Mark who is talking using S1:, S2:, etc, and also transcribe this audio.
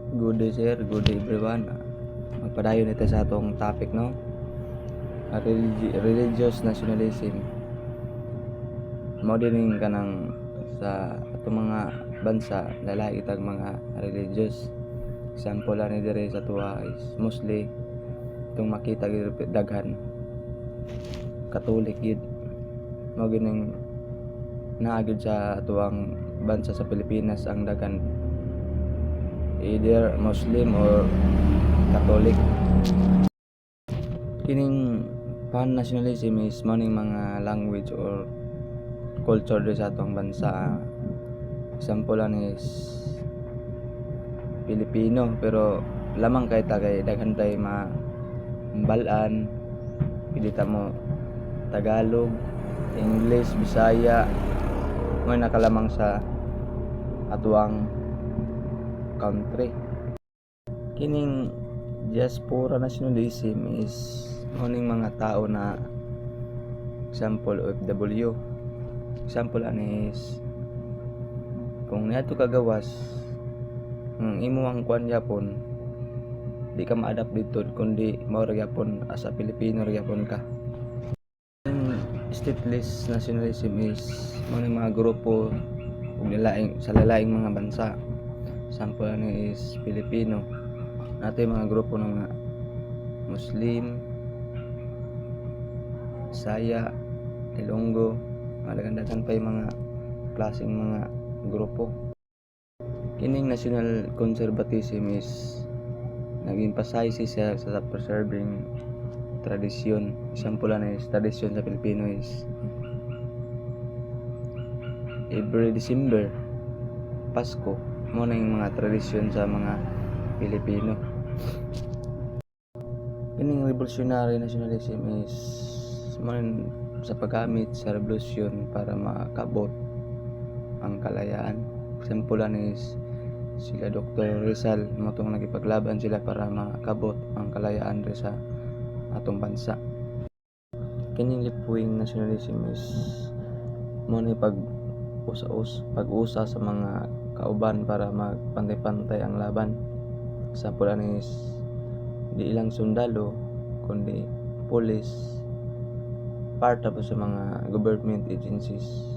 S1: Good day sir, good day everyone. Magpadayon nito sa atong topic no. Religious nationalism. Modeling kanang sa atong mga bansa lalaki tag mga religious. Example ani diri sa tuwa is mostly itong makita gid daghan Catholic gid. Mao gining naagid sa tuwang bansa sa Pilipinas ang daghan either Muslim or Catholic. Kining pan nationalism is maning mga language or culture diri sa atong bansa. Example is Pilipino pero lamang kay tagay daghan tay mambalan pili ta mo Tagalog, English, Bisaya mo nakalamang sa atuang country. Kining diaspora nationalism is moning mga tao na example OFW. Example is kung niadto ka gawas imo ang kuan yapon di ka ma-adapt dito kundi mao ra gyapon as a Pilipino ra gyapon ka. Stateless nationalism is moning mga grupo ug sa lalaing mga bansa. Example is Filipino. Nato yung mga grupo ng mga Muslim, Bisaya, Ilonggo, daghan pa yung mga klaseng mga grupo. Kining national conservatism is nag-emphasize siya sa preserving tradisyon. Example is tradisyon sa Pilipino is every December Pasko mo na yung mga tradisyon sa mga Pilipino. Kining revolutionary nationalism is man sa paggamit sa revolusyon para makabot ang kalayaan. Example is sila Dr. Rizal mo tong nagipaglaban sila para makabot ang kalayaan ri sa atong bansa. Kining left-wing nationalism is mo ni pag-usa sa mga kauban para magpantay-pantay ang laban. Example is di ilang sundalo kundi police part tapos sa mga government agencies.